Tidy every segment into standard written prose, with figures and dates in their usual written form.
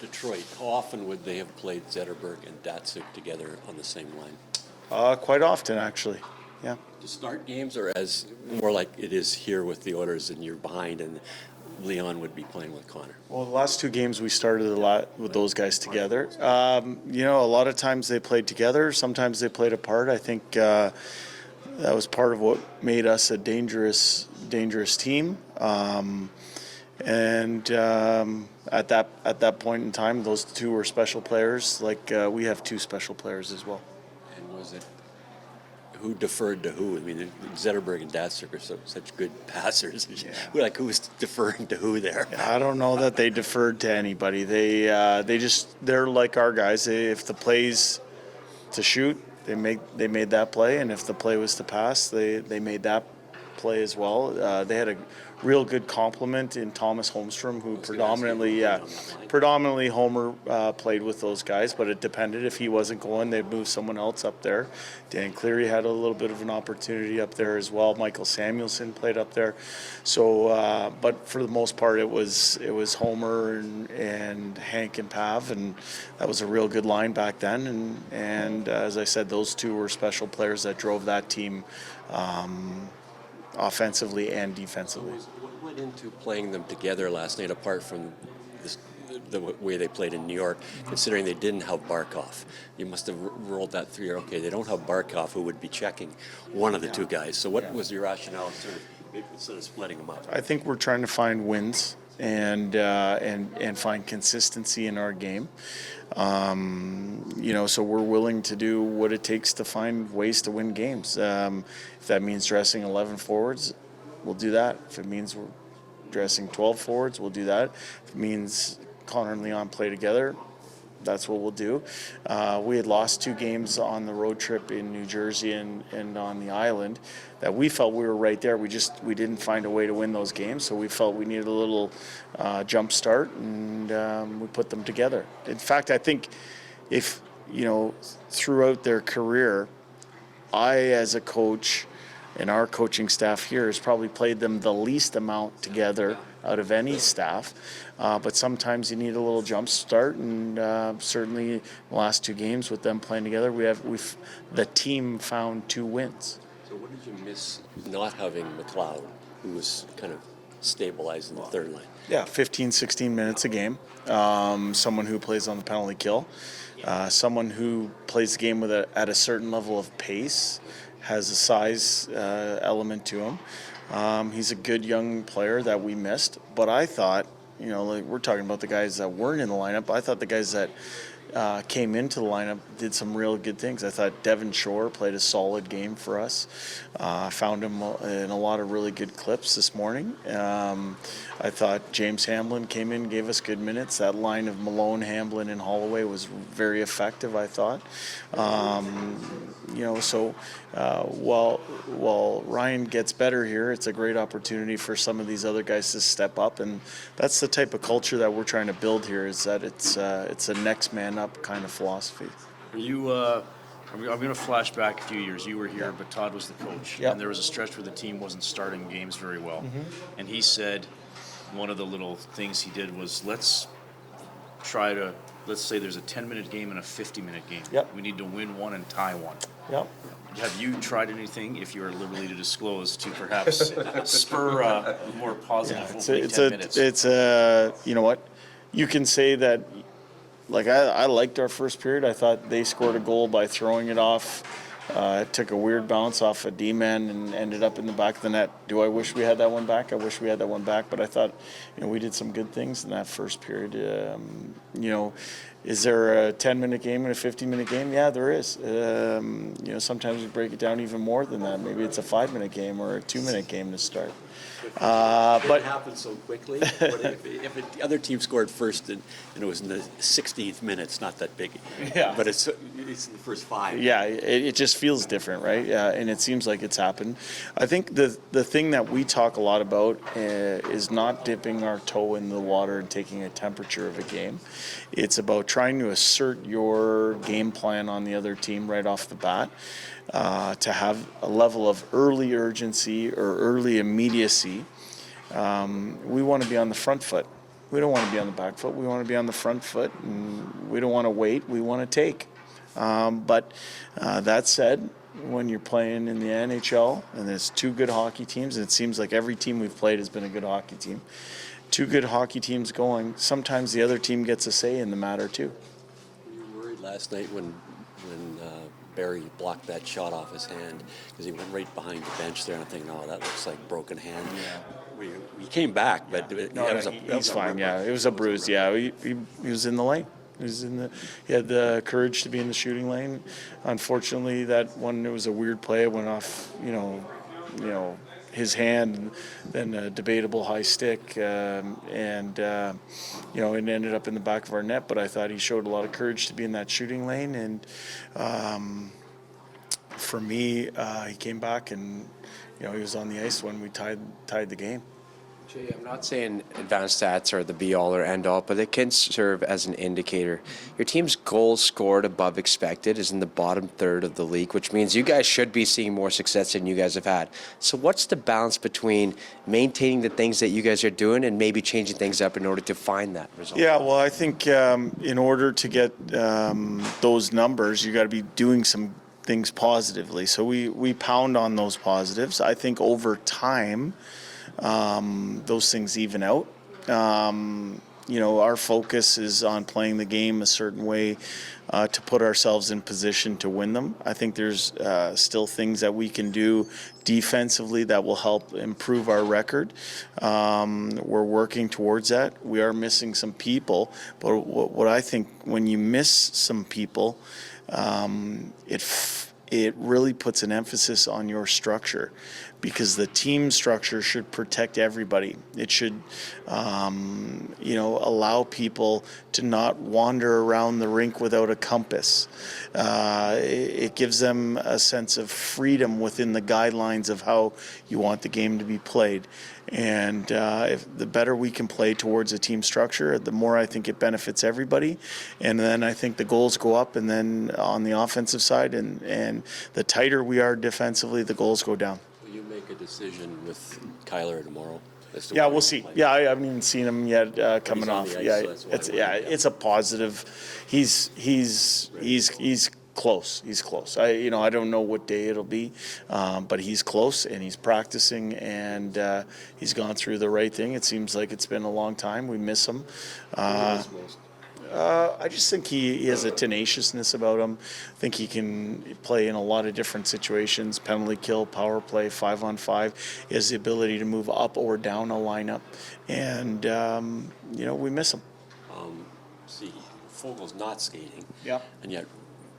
Detroit, how often would they have played Zetterberg and Datsuk together on the same line? Quite often, actually. Yeah. To start games, or as more like it is here with the Oilers and you're behind and Leon would be playing with Connor? Well, the last two games we started a lot with those guys together. A lot of times they played together. Sometimes they played apart. I think that was part of what made us a dangerous team. At that point in time, those two were special players. We have two special players as well. And was it who deferred to who? I mean, Zetterberg and Datsuk are such good passers. Yeah. Who was deferring to who there? I don't know that they deferred to anybody. They're like our guys. If the play's to shoot, they made that play, and if the play was to pass, they made that play as well. They had a real good complement in Thomas Holmstrom, who predominantly Homer played with those guys, but it depended. If he wasn't going, they'd move someone else up there. Dan Cleary had a little bit of an opportunity up there as well. Michael Samuelson played up there. So, but for the most part, it was Homer and Hank and Pav, and that was a real good line back then. And as I said, those two were special players that drove that team offensively and defensively. What went into playing them together last night, apart from the way they played in New York, considering they didn't have Barkov? You must have rolled that through your, okay, they don't have Barkov, who would be checking one of the two guys. So what was your rationale instead of splitting them up? I think we're trying to find wins and find consistency in our game. So we're willing to do what it takes to find ways to win games. If that means dressing 11 forwards, we'll do that. If it means we're dressing 12 forwards, we'll do that. If it means Connor and Leon play together, that's what we'll do. We had lost two games on the road trip in New Jersey and on the island that we felt we were right there. We didn't find a way to win those games, so we felt we needed a little jump start, and we put them together. In fact, I think if, throughout their career, I, as a coach, and our coaching staff here has probably played them the least amount together out of any staff. But sometimes you need a little jump start, and certainly the last two games with them playing together, the team found two wins. So what did you miss not having McLeod, who was kind of stabilizing the third line? Yeah, 15, 16 minutes a game. Someone who plays on the penalty kill. Someone who plays the game at a certain level of pace, has a size element to him. He's a good young player that we missed, but I thought, we're talking about the guys that weren't in the lineup. I thought the guys that came into the lineup did some real good things. I thought Devon Shore played a solid game for us. Found him in a lot of really good clips this morning. I thought James Hamblin came in, gave us good minutes. That line of Malone, Hamblin, and Holloway was very effective, I thought. While Ryan gets better here, it's a great opportunity for some of these other guys to step up, and that's the type of culture that we're trying to build here. Is that it's a next man up kind of philosophy. Are you? I'm going to flash back a few years. You were here, but Todd was the coach, and there was a stretch where the team wasn't starting games very well, and he said one of the little things he did was let's say there's a 10-minute game and a 50-minute game. Yep. We need to win one and tie one. Yep. Have you tried anything, if you are liberally to disclose, to perhaps spur a more positive 10 minutes? You know what? You can say that, I liked our first period. I thought they scored a goal by throwing it off. It took a weird bounce off a D-man and ended up in the back of the net. Do I wish we had that one back? I wish we had that one back, but I thought, we did some good things in that first period. Is there a 10-minute game and a 50-minute game? Yeah, there is. Sometimes we break it down even more than that. Maybe it's a 5-minute game or a 2-minute game to start. But it happened so quickly. If the other team scored first and it was in the 16th minute, it's not that big. Yeah. But it's in the first 5. Yeah, it just feels different, right? Yeah, and it seems like it's happened. I think the thing that we talk a lot about is not dipping our toe in the water and taking a temperature of a game. It's about trying to assert your game plan on the other team right off the bat. To have a level of early urgency or early immediacy. We want to be on the front foot. We don't want to be on the back foot. We want to be on the front foot, and we don't want to wait. We want to take. But that said, when you're playing in the NHL and there's two good hockey teams, and it seems like every team we've played has been a good hockey team, two good hockey teams going, sometimes the other team gets a say in the matter too. Were you worried last night when Barry blocked that shot off his hand because he went right behind the bench there, and I'm thinking, oh, that looks like broken hand. Yeah. We came back, but He's fine. Yeah, it was a bruise. Yeah, he was in the lane. He had the courage to be in the shooting lane. Unfortunately, that one, it was a weird play. It went off, his hand, then a debatable high stick, and it ended up in the back of our net. But I thought he showed a lot of courage to be in that shooting lane, and for me, he came back and he was on the ice when we tied the game. Jay, I'm not saying advanced stats are the be-all or end-all, but it can serve as an indicator. Your team's goals scored above expected is in the bottom third of the league, which means you guys should be seeing more success than you guys have had. So what's the balance between maintaining the things that you guys are doing and maybe changing things up in order to find that result? Yeah, well, I think in order to get those numbers, you got to be doing some things positively. So we pound on those positives. I think over time, those things even out. Our focus is on playing the game a certain way to put ourselves in position to win them. I think there's still things that we can do defensively that will help improve our record. We're working towards that. We are missing some people, but what I think when you miss some people, it really puts an emphasis on your structure, because the team structure should protect everybody. It should, allow people to not wander around the rink without a compass. It gives them a sense of freedom within the guidelines of how you want the game to be played. And if the better we can play towards a team structure, the more I think it benefits everybody. And then I think the goals go up, and then on the offensive side, and the tighter we are defensively, the goals go down. Will you make a decision with Kyler tomorrow? Yeah, we'll see. Yeah, I haven't even seen him yet coming off. Ice, It's a positive. He's close. He's close. I don't know what day it'll be, but he's close, and he's practicing, and he's gone through the right thing. It seems like it's been a long time. We miss him. I just think he has a tenaciousness about him. I think he can play in a lot of different situations: penalty kill, power play, 5-on-5. He has the ability to move up or down a lineup, and we miss him. Fogel's not skating. Yeah. And yet,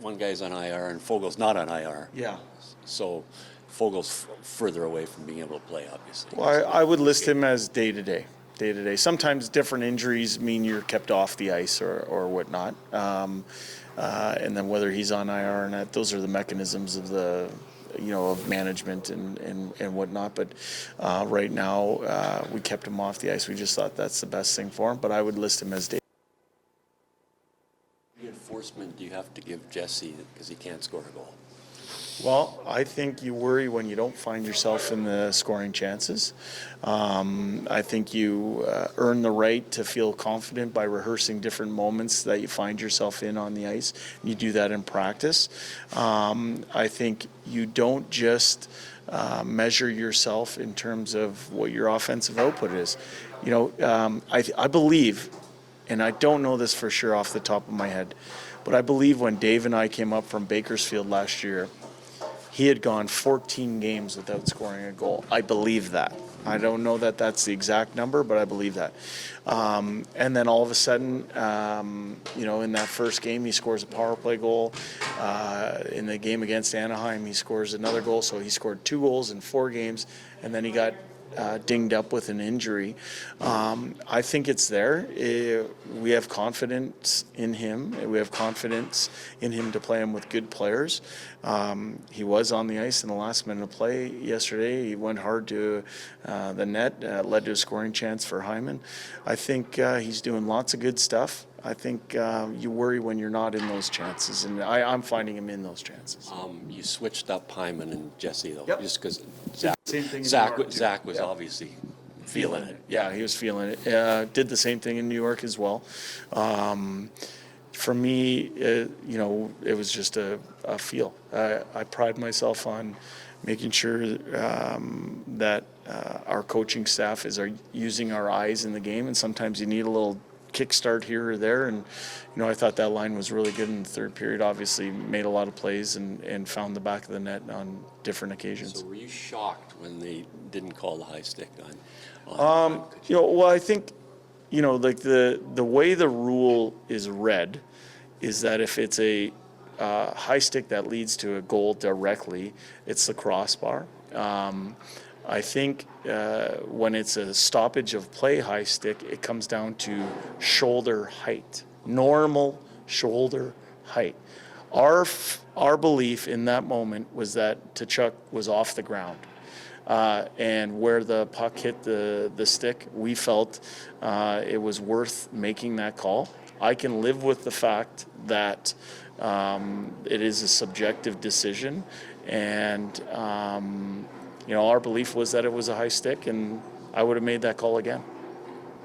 one guy's on IR and Fogel's not on IR. Yeah. So Fogel's further away from being able to play, obviously. Well, I would list him as day-to-day. Sometimes different injuries mean you're kept off the ice or whatnot. And then whether he's on IR or not, those are the mechanisms of of management and whatnot. But right now, we kept him off the ice. We just thought that's the best thing for him. But I would list him as day. Reinforcement do you have to give Jesse because he can't score a goal? Well, I think you worry when you don't find yourself in the scoring chances. I think you earn the right to feel confident by rehearsing different moments that you find yourself in on the ice. You do that in practice. I think you don't just measure yourself in terms of what your offensive output is. I believe, and I don't know this for sure off the top of my head, but I believe when Dave and I came up from Bakersfield last year, he had gone 14 games without scoring a goal. I believe that. I don't know that that's the exact number, but I believe that. And then all of a sudden, in that first game, he scores a power play goal. In the game against Anaheim, he scores another goal. So he scored 2 goals in 4 games, and then he got dinged up with an injury. I think it's there. We have confidence in him. We have confidence in him to play him with good players. He was on the ice in the last minute of play yesterday. He went hard to the net, led to a scoring chance for Hyman. I think he's doing lots of good stuff. I think you worry when you're not in those chances, and I'm finding him in those chances. You switched up Hyman and Jesse, though, Yep. just because Same thing in Zach New York, too. was Yep. obviously feeling it. Yeah, he was feeling it. Did the same thing in New York as well. For me, it was just a feel. I pride myself on making sure that our coaching staff are using our eyes in the game, and sometimes you need a little kickstart here or there. And I thought that line was really good in the third period. Obviously, made a lot of plays and found the back of the net on different occasions. So were you shocked when they didn't call the high stick on Well, I think, like the way the rule is read is that if it's a high stick that leads to a goal directly, it's the crossbar. I think when it's a stoppage of play high stick, it comes down to shoulder height, normal shoulder height. Our belief in that moment was that Tkachuk was off the ground. And where the puck hit the stick, we felt it was worth making that call. I can live with the fact that it is a subjective decision, and our belief was that it was a high stick, and I would have made that call again.